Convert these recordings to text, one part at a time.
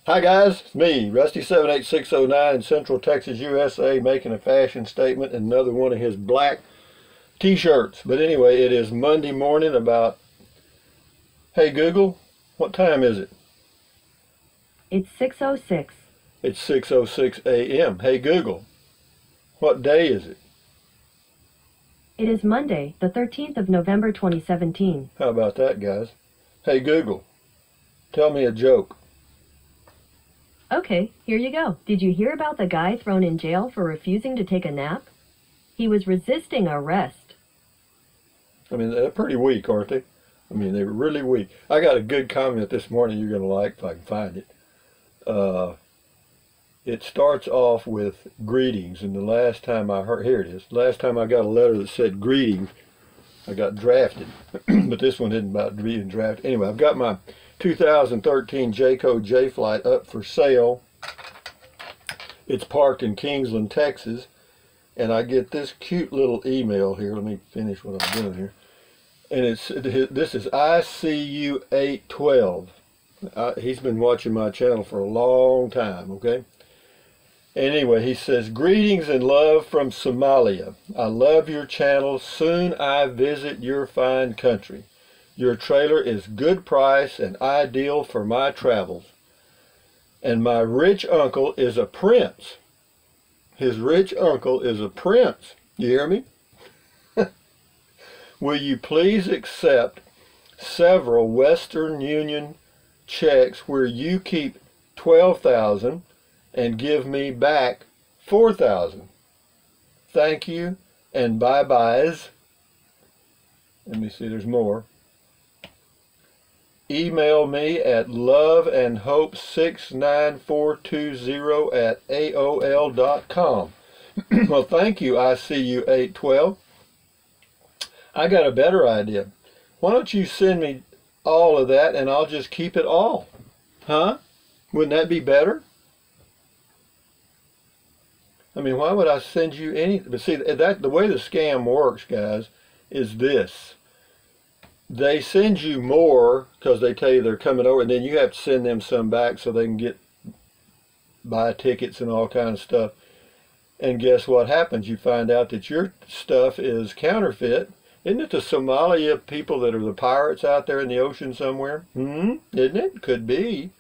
Hi guys, it's me, Rusty78609 in Central Texas, USA, making a fashion statement in another one of his black t-shirts. But anyway, it is Monday morning about, hey Google, what time is it? It's 6:06. It's 6:06 a.m. Hey Google, what day is it? It is Monday, the 13th of November 2017. How about that, guys? Hey Google, tell me a joke. Okay, here you go. Did you hear about the guy thrown in jail for refusing to take a nap? He was resisting arrest. I mean, they're pretty weak, aren't they? I mean, they were really weak. I got a good comment this morning you're going to like if I can find it. It starts off with greetings, and the last time I heard, here it is, last time I got a letter that said greetings, I got drafted. But this one isn't about being drafted. Anyway, I've got my 2013 Jayco J-Flight up for sale. It's parked in Kingsland, Texas, and I get this cute little email here. Let me finish what I'm doing here. And this is ICU812. He's been watching my channel for a long time, okay? Anyway, he says, greetings and love from Somalia. I love your channel. Soon I visit your fine country. Your trailer is good price and ideal for my travels. And my rich uncle is a prince. His rich uncle is a prince. You hear me? Will you please accept several Western Union checks where you keep $12,000 and give me back $4,000? Thank you and bye-byes. Let me see, there's more. Email me at loveandhope69420@aol.com. Well, thank you, ICU812. I got a better idea. Why don't you send me all of that and I'll just keep it all? Huh? Wouldn't that be better? I mean, why would I send you anything? But see, the way the scam works, guys, is this. They send you more because they tell you they're coming over, and then you have to send them some back so they can buy tickets and all kinds of stuff. And guess what happens? You find out that your stuff is counterfeit. Isn't it the Somalia people that are the pirates out there in the ocean somewhere? Isn't it? Could be.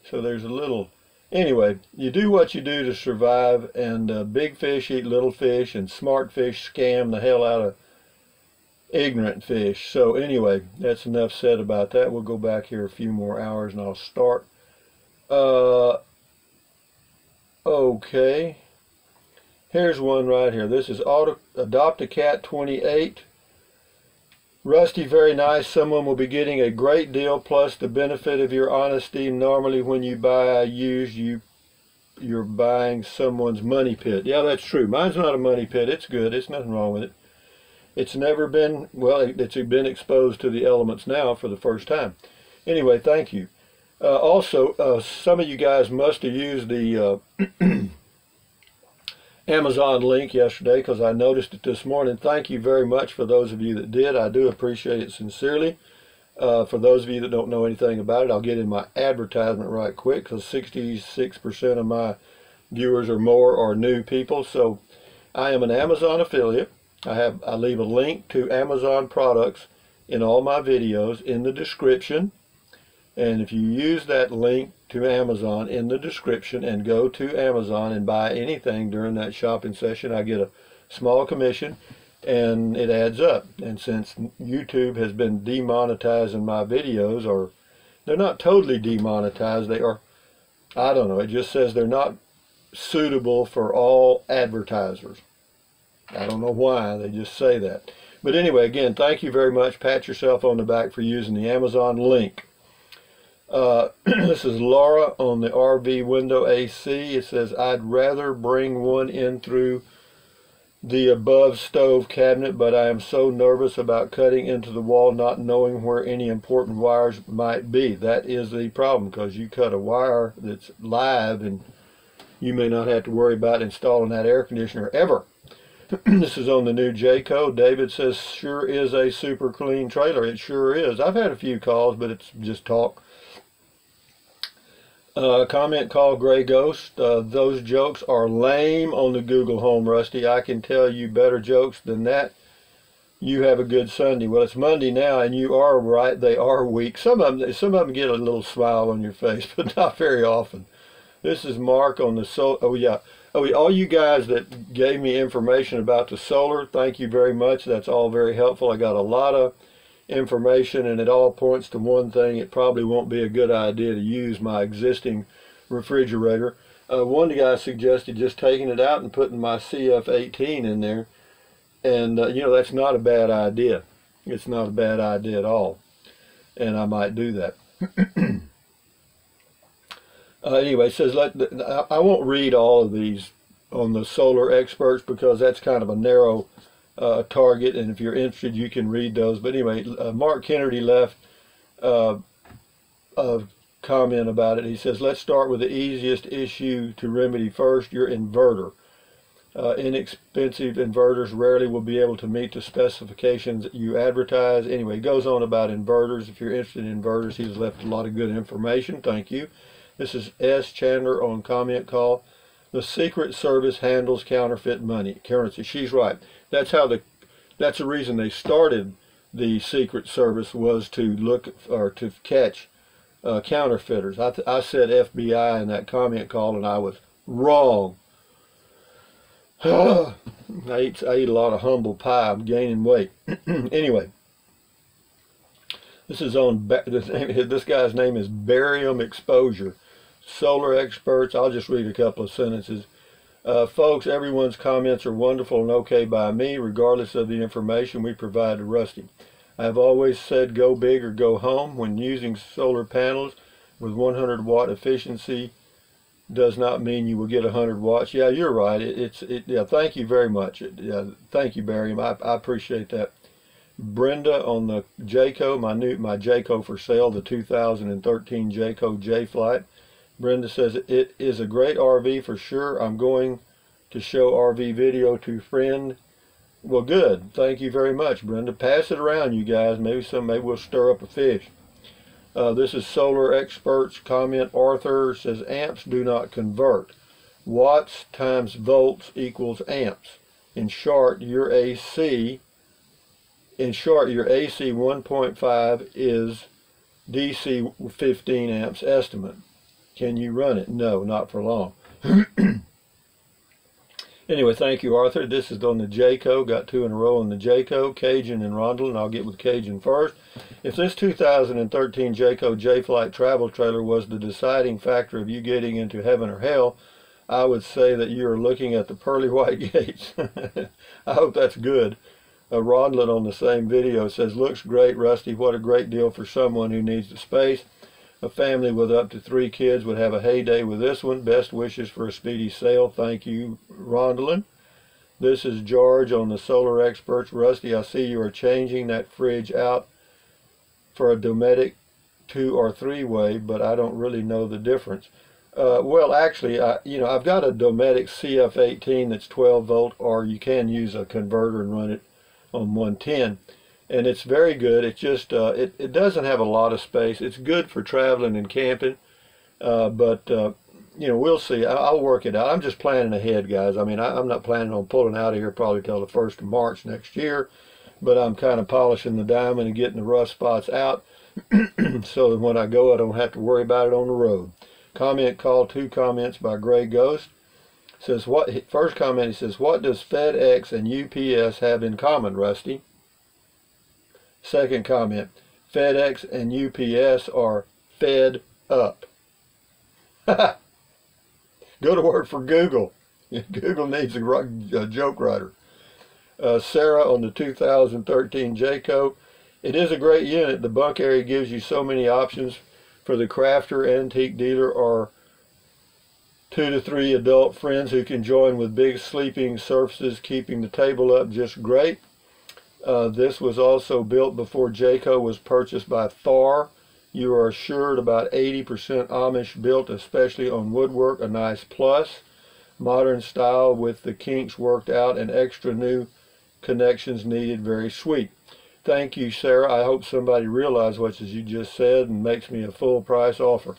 So there's a little... Anyway, you do what you do to survive, and big fish eat little fish, and smart fish scam the hell out of ignorant fish. So anyway, that's enough said about that. We'll go back here a few more hours and I'll start. Okay. Here's one right here. This is Adopt a Cat 28. Rusty, very nice. Someone will be getting a great deal plus the benefit of your honesty. Normally when you buy used, you're buying someone's money pit. Yeah, that's true. Mine's not a money pit. It's good. It's nothing wrong with it. It's never been, well, it's been exposed to the elements now for the first time. Anyway, thank you. Also, some of you guys must have used the Amazon link yesterday because I noticed it this morning. Thank you very much for those of you that did. I do appreciate it sincerely. For those of you that don't know anything about it, I'll get in my advertisement right quick because 66% of my viewers or more are new people. So I am an Amazon affiliate. I leave a link to Amazon products in all my videos in the description. And if you use that link to Amazon in the description and go to Amazon and buy anything during that shopping session, I get a small commission and it adds up. And since YouTube has been demonetizing my videos, or they're not totally demonetized, they are, I don't know, it just says they're not suitable for all advertisers. I don't know why, they just say that. But anyway, again, thank you very much. Pat yourself on the back for using the Amazon link. This is Laura on the RV window AC. It says, I'd rather bring one in through the above stove cabinet, but I am so nervous about cutting into the wall not knowing where any important wires might be. That is the problem, because you cut a wire that's live and you may not have to worry about installing that air conditioner ever. This is on the new Jayco. David says, sure is a super clean trailer. It sure is. I've had a few calls, but it's just talk. Comment called Gray Ghost. Those jokes are lame on the Google Home, Rusty. I can tell you better jokes than that. You have a good Sunday. Well, it's Monday now, and you are right. They are weak. Some of them get a little smile on your face, but not very often. This is Mark on the solar. Oh yeah. Oh, all you guys that gave me information about the solar, thank you very much. That's all very helpful. I got a lot of information, and it all points to one thing. It probably won't be a good idea to use my existing refrigerator. One guy suggested just taking it out and putting my CF18 in there, and you know, that's not a bad idea. It's not a bad idea at all, and I might do that. Anyway, it says, I won't read all of these on the solar experts because that's kind of a narrow target, and if you're interested you can read those. But anyway, Mark Kennedy left a comment about it. He says, let's start with the easiest issue to remedy first, your inverter. Inexpensive inverters rarely will be able to meet the specifications that you advertise. Anyway, he goes on about inverters. If you're interested in inverters, he's left a lot of good information. Thank you. This is S. Chandler on comment call. The Secret Service handles counterfeit money, currency. She's right. That's the reason they started the Secret Service, was to look or to catch counterfeiters. I said FBI in that comment call, and I was wrong. I eat a lot of humble pie. I'm gaining weight. Anyway, this is on. This guy's name is Barium Exposure. Solar experts. I'll just read a couple of sentences. Folks, everyone's comments are wonderful and okay by me, regardless of the information we provide to Rusty. I have always said go big or go home. When using solar panels with 100-watt efficiency does not mean you will get 100 watts. Yeah, you're right. Yeah, thank you very much. Yeah, thank you, Barium. I appreciate that. Brenda on the Jayco, my Jayco for sale, the 2013 Jayco J-Flight. Brenda says, it is a great RV for sure. I'm going to show RV video to friend. Well, good. Thank you very much, Brenda. Pass it around, you guys. Maybe we'll stir up a fish. This is Solar Experts comment. Arthur says, amps do not convert. Watts times volts equals amps. In short, your AC 1.5 is DC 15 amps estimate. Can you run it? No, not for long. Anyway, thank you, Arthur. This is on the Jayco. Got two in a row on the Jayco, Cajun and Rondell. I'll get with Cajun first. If this 2013 Jayco J-Flight travel trailer was the deciding factor of you getting into heaven or hell, I would say that you are looking at the pearly white gates. I hope that's good. Rondell on the same video says, looks great, Rusty. What a great deal for someone who needs the space. A family with up to 3 kids would have a heyday with this one. Best wishes for a speedy sale. Thank you, Rondell. This is George on the Solar Experts. Rusty, I see you are changing that fridge out for a Dometic 2 or 3-way, but I don't really know the difference. Well, actually, I've got a Dometic CF18 that's 12 volt, or you can use a converter and run it on 110. And it's very good. It's just it doesn't have a lot of space. It's good for traveling and camping, but we'll see. I'll work it out. I'm just planning ahead, guys. I mean, I'm not planning on pulling out of here probably till the 1st of March next year, but I'm kind of polishing the diamond and getting the rough spots out so that when I go, I don't have to worry about it on the road. Comment call, 2 comments by Gray Ghost. Says, first comment, he says, what does FedEx and UPS have in common, Rusty? Second comment, FedEx and UPS are fed up. Go to work for Google. Google needs a joke writer. Sarah on the 2013 Jayco. It is a great unit. The bunk area gives you so many options for the crafter, antique dealer, or 2 to 3 adult friends who can join with big sleeping surfaces, keeping the table up just great. This was also built before Jayco was purchased by Thor. You are assured about 80% Amish built, especially on woodwork, a nice plus. Modern style with the kinks worked out and extra new connections needed, very sweet. Thank you, Sarah. I hope somebody realizes what you just said and makes me a full price offer.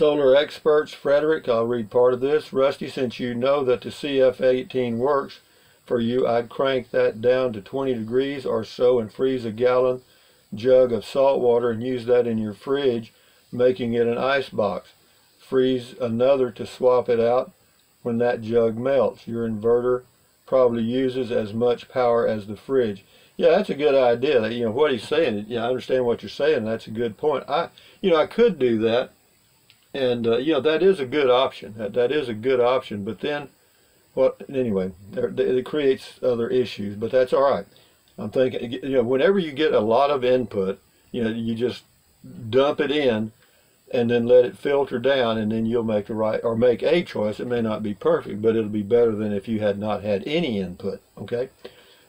Solar Experts, Frederick, I'll read part of this. Rusty, since you know that the CF18 works for you, I'd crank that down to 20 degrees or so and freeze a gallon jug of salt water and use that in your fridge, making it an ice box. Freeze another to swap it out when that jug melts. Your inverter probably uses as much power as the fridge. Yeah, that's a good idea. You know what he's saying. Yeah, I understand what you're saying. That's a good point. I could do that, and that is a good option. That is a good option. But then, anyway, it creates other issues. But that's all right. I'm thinking, whenever you get a lot of input, you just dump it in, and then let it filter down, and then you'll make make a choice. It may not be perfect, but it'll be better than if you had not had any input. Okay.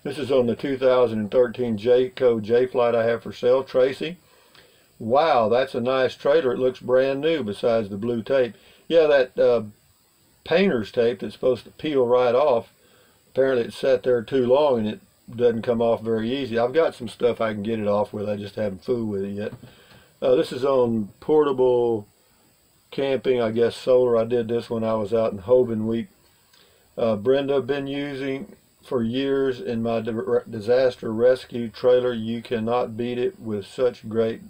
This is on the 2013 Jayco J-Flight I have for sale. Tracy, wow, that's a nice trailer. It looks brand new besides the blue tape. Yeah, that painter's tape that's supposed to peel right off, apparently it sat there too long and it doesn't come off very easy. I've got some stuff I can get it off with. I just haven't fooled with it yet. This is on portable camping, I guess solar. I did this when I was out in Hoban Week. Brenda, been using for years in my disaster rescue trailer. You cannot beat it with such great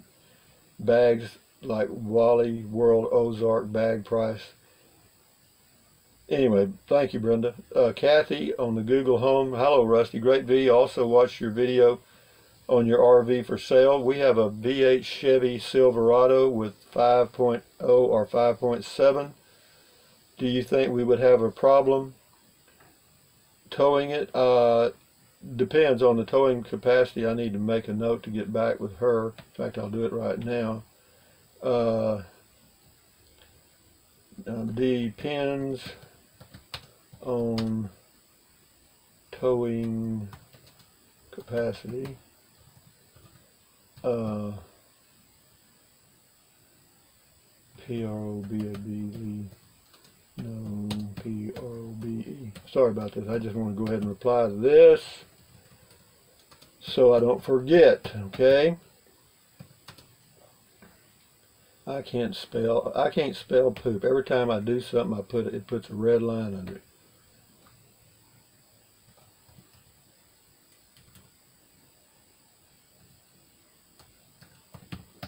bags like Wally World Ozark bag price. Anyway, thank you, Brenda. Kathy on the Google Home. Hello, Rusty. Great video. Also watched your video on your RV for sale. We have a V8 Chevy Silverado with 5.0 or 5.7. Do you think we would have a problem towing it? Depends on the towing capacity. I need to make a note to get back with her. In fact, I'll do it right now. Depends on towing capacity. P-R-O-B-A-B-E. No, P-R-O-B-E. Sorry about this. I just want to go ahead and reply to this so I don't forget, okay? I can't spell poop. Every time I do something, it puts a red line under it.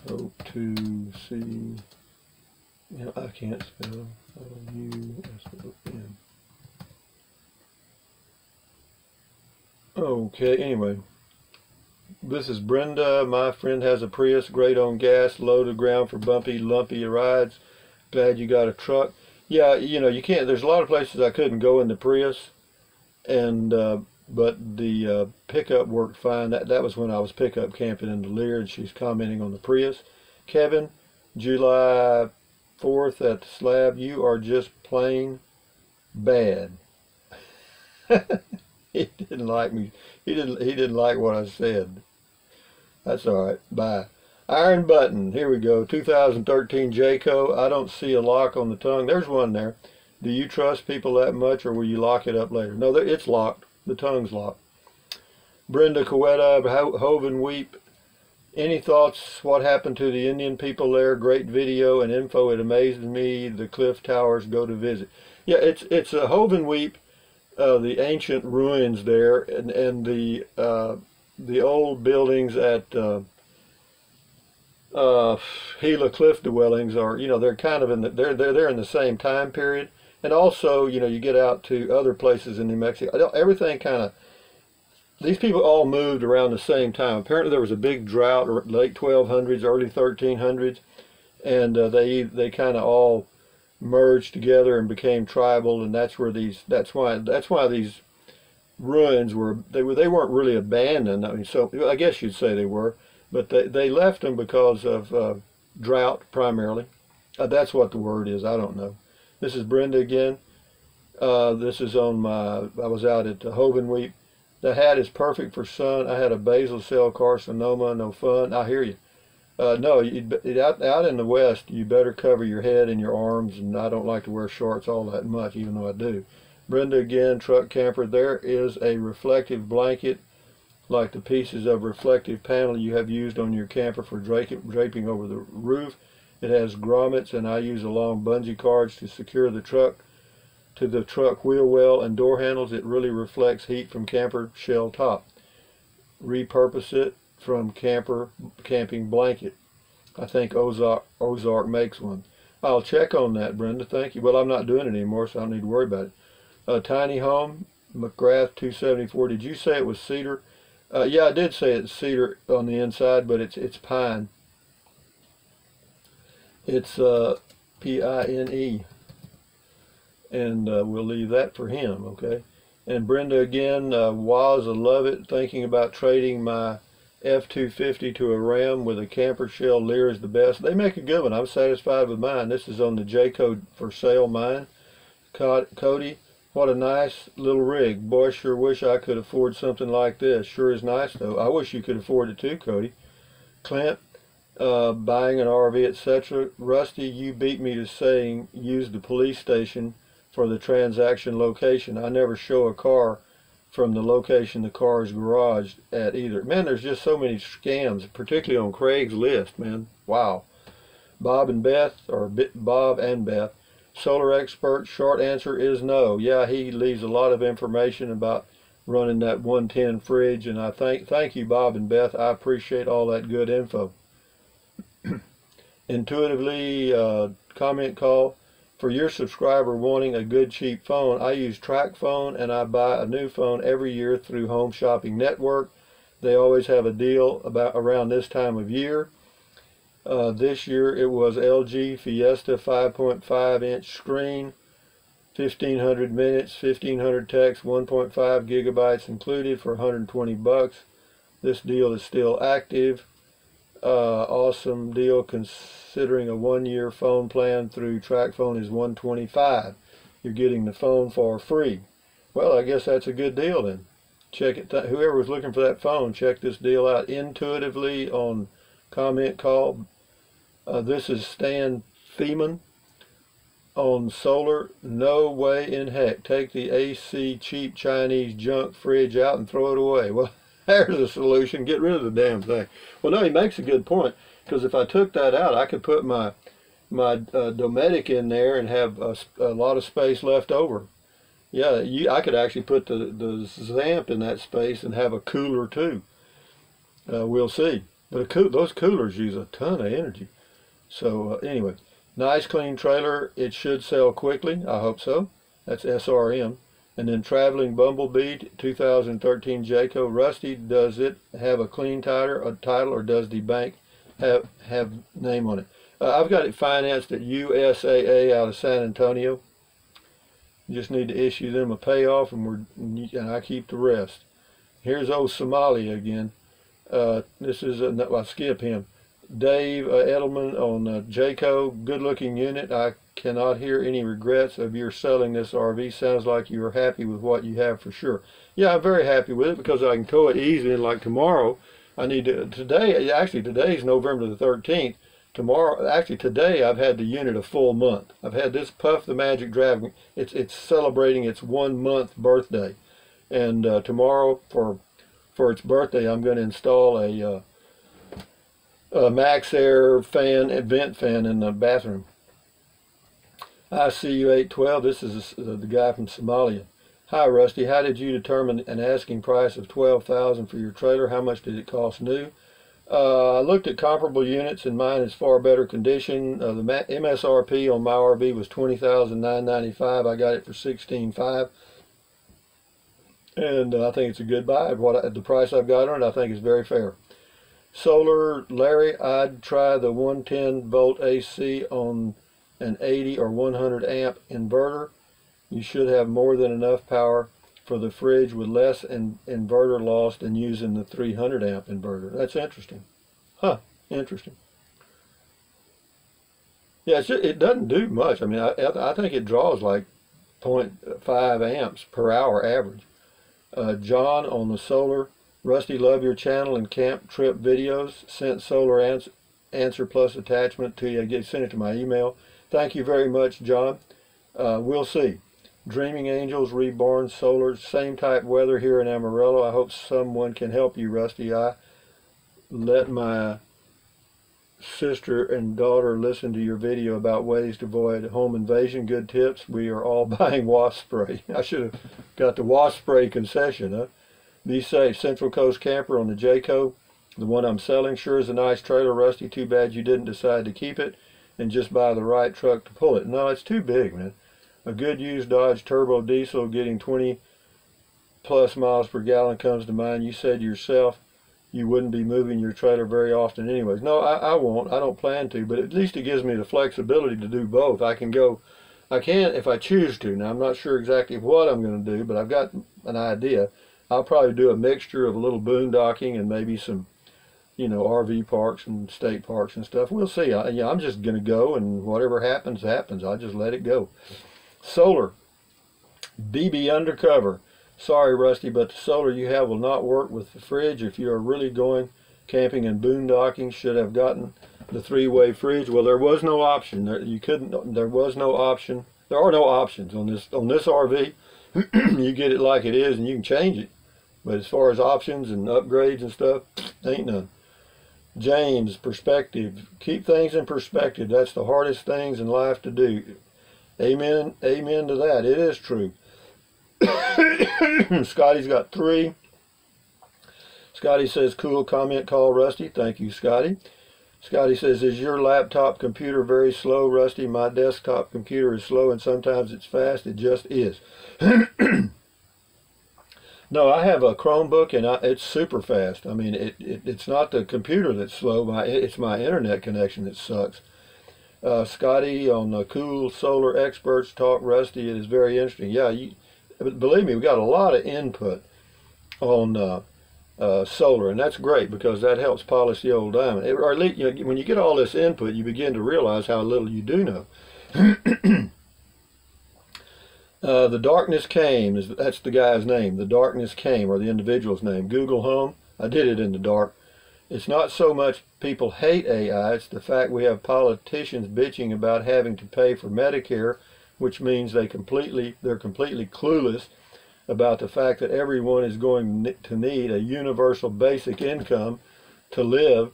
O2C. Yeah, I can't spell. O-U-S-O-N. Okay, anyway. This is Brenda. My friend has a Prius, great on gas, low to ground for bumpy, lumpy rides. Glad you got a truck. Yeah, you can't. There's a lot of places I couldn't go in the Prius, and but the pickup worked fine. That was when I was pickup camping in the Lear, and she's commenting on the Prius. Kevin, July 4th at the slab. You are just plain bad. He didn't like me. He didn't like what I said. That's all right. Bye. Iron Button. Here we go. 2013 Jayco. I don't see a lock on the tongue. There's one there. Do you trust people that much, or will you lock it up later? No, it's locked. The tongue's locked. Brenda Coetta, Hoban Weep. Any thoughts? What happened to the Indian people there? Great video and info. It amazes me. The cliff towers. Go to visit. Yeah, it's a Hoban Weep. The ancient ruins there, and the old buildings at Gila Cliff Dwellings are, they're kind of they're in the same time period. And also, you get out to other places in New Mexico. Everything kind of, these people all moved around the same time. Apparently there was a big drought, late 1200s, early 1300s, and they kind of all merged together and became tribal, and that's why these ruins they weren't really abandoned. I mean, so I guess you'd say they were, but they left them because of drought primarily. That's what the word is. I don't know. This is Brenda again. This is on I was out at Hoban Week. The hat is perfect for sun. I had a basal cell carcinoma. No fun. I hear you. No, out in the West, you better cover your head and your arms, and I don't like to wear shorts all that much, even though I do. Brenda again, truck camper. There is a reflective blanket, like the pieces of reflective panel you have used on your camper for draping over the roof. It has grommets, and I use a long bungee cords to secure the truck to the truck wheel well and door handles. It really reflects heat from camper shell top. Repurpose it from camping blanket. I think Ozark makes one. I'll check on that, Brenda. Thank you. Well, I'm not doing it anymore, so I don't need to worry about it. Tiny home, McGrath 274. Did you say it was cedar? Yeah, I did say it's cedar on the inside, but it's pine. It's P-I-N-E. And we'll leave that for him, okay? And Brenda again, was, I love it, thinking about trading my F-250 to a Ram with a camper shell. Lear is the best. They make a good one. I'm satisfied with mine. This is on the Jayco for sale mine. Cody, what a nice little rig. Boy, sure wish I could afford something like this. Sure is nice, though. I wish you could afford it too, Cody. Clint, buying an RV, etc. Rusty, you beat me to saying use the police station for the transaction location. I never show a car from the location the car is garaged at either. Man, there's just so many scams, particularly on Craigslist, man. Wow. Bob and Beth, or Bob and Beth. Solar expert, short answer is no. Yeah, he leaves a lot of information about running that 110 fridge, and I thank you, Bob and Beth. I appreciate all that good info. Intuitively, comment call. For your subscriber wanting a good cheap phone, I use TracFone, and I buy a new phone every year through Home Shopping Network. They always have a deal about around this time of year. This year it was LG Fiesta 5.5-inch screen, 1,500 minutes, 1,500 text, 1.5 gigabytes included for 120 bucks. This deal is still active. Awesome deal considering a 1-year phone plan through TracFone is $125. You're getting the phone for free. Well, I guess that's a good deal then. Check it. Whoever was looking for that phone, check this deal out. Intuitively on comment call. This is Stan Thiemann on solar. No way in heck. Take the AC cheap Chinese junk fridge out and throw it away. Well, there's a solution. Get rid of the damn thing. Well, no, he makes a good point, because if I took that out, I could put my Dometic in there and have a lot of space left over. Yeah, I could actually put the Zamp in that space and have a cooler too. We'll see. But those coolers use a ton of energy. So anyway, nice clean trailer. It should sell quickly. I hope so. That's SRM. And then Traveling Bumblebee 2013 Jayco. Rusty, does it have a clean title, or does the bank have name on it? I've got it financed at USAA out of San Antonio. You just need to issue them a payoff, and I keep the rest. Here's old Somalia again. This is I'll skip him. Dave Edelman on Jayco. Good looking unit. I cannot hear any regrets of your selling this RV. Sounds like you are happy with what you have for sure. Yeah, I'm very happy with it because I can tow it easily. And like tomorrow, I need to, today is November the 13th. Today I've had the unit a full month. I've had this Puff the Magic Dragon. It's celebrating its 1 month birthday. And tomorrow for its birthday, I'm going to install a Max Air fan, vent fan in the bathroom. ICU812, this is the guy from Somalia. Hi Rusty, how did you determine an asking price of $12,000 for your trailer? How much did it cost new? I looked at comparable units, and mine is far better condition. The MSRP on my RV was $20,995. I got it for $16,500. And I think it's a good buy. The price I've got on it, I think is very fair. Solar, Larry, I'd try the 110 volt AC on an 80 or 100 amp inverter. You should have more than enough power for the fridge with less inverter loss than using the 300 amp inverter. That's interesting. Huh, interesting. Yeah, it doesn't do much. I mean, I think it draws like 0.5 amps per hour average. John on the solar. Rusty, love your channel and camp trip videos. Sent solar answer plus attachment to you. Send it to my email. Thank you very much, John. We'll see. Dreaming Angels Reborn Solar. Same type weather here in Amarillo. I hope someone can help you, Rusty. I let my sister and daughter listened to your video about ways to avoid home invasion. Good tips. We are all buying wasp spray. I should have got the wasp spray concession, huh? Be safe. Central Coast Camper on the Jayco, the one I'm selling. Sure is a nice trailer, Rusty. Too bad you didn't decide to keep it and just buy the right truck to pull it. No, it's too big, man. A good used Dodge Turbo Diesel getting 20 plus miles per gallon comes to mind. You said yourself you wouldn't be moving your trailer very often anyways. No, I won't. I don't plan to, but at least it gives me the flexibility to do both. I can if I choose to. Now, I'm not sure exactly what I'm going to do, but I've got an idea. I'll probably do a mixture of a little boondocking and maybe some, you know, RV parks and state parks and stuff. We'll see. I'm just going to go, and whatever happens, happens. I'll just let it go. Solar. BB Undercover. Sorry, Rusty, but the solar you have will not work with the fridge. If you are really going camping and boondocking, should have gotten the 3-way fridge. Well, there was no option. There was no option. There are no options on this RV. You get it like it is, and you can change it. But as far as options and upgrades and stuff, ain't none. James, perspective. Keep things in perspective. That's the hardest things in life to do. Amen. Amen to that. It is true. Scotty's got 3. Scotty says, cool comment, call Rusty. Thank you, Scotty. Scotty says, is your laptop computer very slow, Rusty? My desktop computer is slow and sometimes it's fast. It just is. No, I have a Chromebook and it's super fast. I mean, it's not the computer that's slow. It's my internet connection that sucks. Scotty on the Cool Solar Experts Talk Rusty. It is very interesting. Yeah, believe me, we got a lot of input on solar, and that's great because that helps polish the old diamond. Or at least, you know, when you get all this input, you begin to realize how little you do know. The Darkness Came, that's the guy's name. The Darkness Came, or the individual's name. Google Home. I did it in the dark. It's not so much people hate AI, it's the fact we have politicians bitching about having to pay for Medicare, which means they're completely clueless about the fact that everyone is going to need a universal basic income to live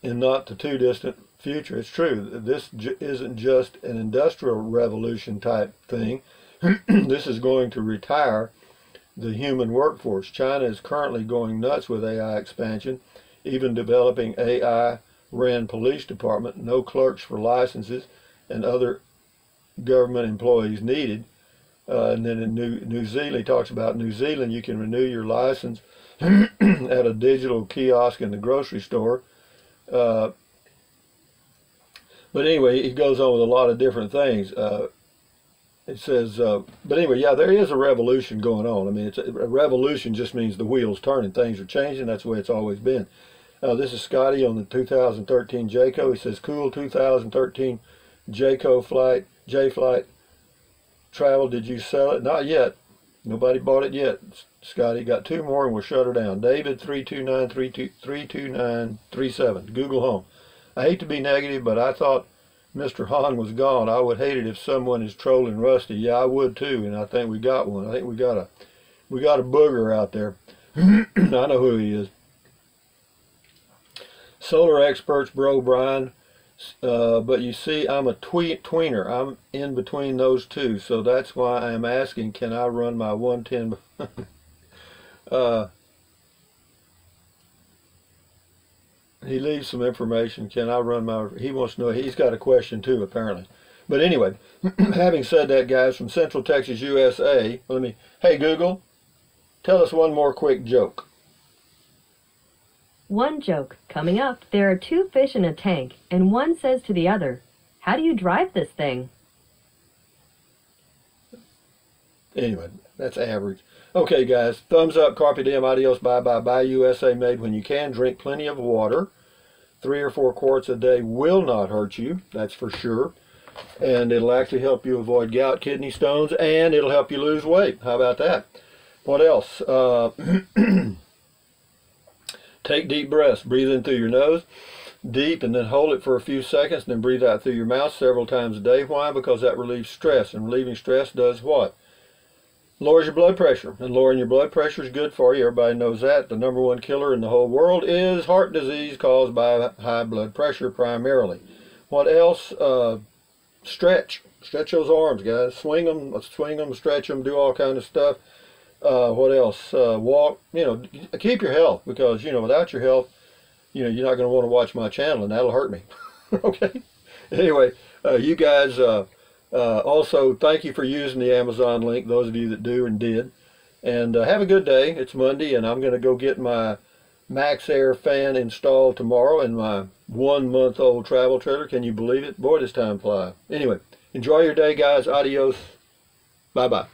in not the too distant future. It's true. This isn't just an industrial revolution type thing. This is going to retire the human workforce. China is currently going nuts with AI expansion, even developing AI-ran police department, no clerks for licenses, and other government employees needed. And then in New Zealand, he talks about New Zealand, you can renew your license at a digital kiosk in the grocery store. But anyway, he goes on with a lot of different things. It says, but anyway, yeah, there is a revolution going on. I mean, a revolution just means the wheels turning, things are changing. That's the way it's always been. This is Scotty on the 2013 Jayco. He says, cool 2013 Jayco J-Flight travel. Did you sell it? Not yet. Nobody bought it yet. Scotty got 2 more and we'll shut her down. David 32937. Google Home. I hate to be negative, but I thought Mr. Hahn was gone. I would hate it if someone is trolling Rusty. Yeah, I would too, and I think we got one. I think we got a booger out there. I know who he is. Solar Experts, bro, Brian. But you see, I'm a tweener. I'm in between those two, so that's why I am asking, can I run my 110? He leaves some information. Can I run my... He wants to know. He's got a question too, apparently. But anyway, having said that, guys, from Central Texas, USA, hey, Google, tell us one more quick joke. One joke. Coming up, there are 2 fish in a tank, and one says to the other, how do you drive this thing? Anyway, that's average. Okay, guys, thumbs up, carpe diem, adios, bye-bye, buy USA made when you can. Drink plenty of water. 3 or 4 quarts a day will not hurt you, that's for sure. And it'll actually help you avoid gout, kidney stones, and it'll help you lose weight. How about that? What else? Take deep breaths. Breathe in through your nose, deep, and then hold it for a few seconds, and then breathe out through your mouth several times a day. Why? Because that relieves stress, and relieving stress does what? lowers your blood pressure, and lowering your blood pressure is good for you. Everybody knows that. The number one killer in the whole world is heart disease caused by high blood pressure primarily. What else? Stretch those arms, guys. Swing them, stretch them, do all kind of stuff. What else? Walk. Keep your health, because without your health, you're not going to want to watch my channel, and that'll hurt me. Okay. Anyway, you guys. Also, thank you for using the Amazon link, those of you that do and did. And have a good day. It's Monday, and I'm going to go get my MaxxAir fan installed tomorrow in my 1-month-old travel trailer. Can you believe it? Boy, does time fly. Anyway, enjoy your day, guys. Adios. Bye-bye.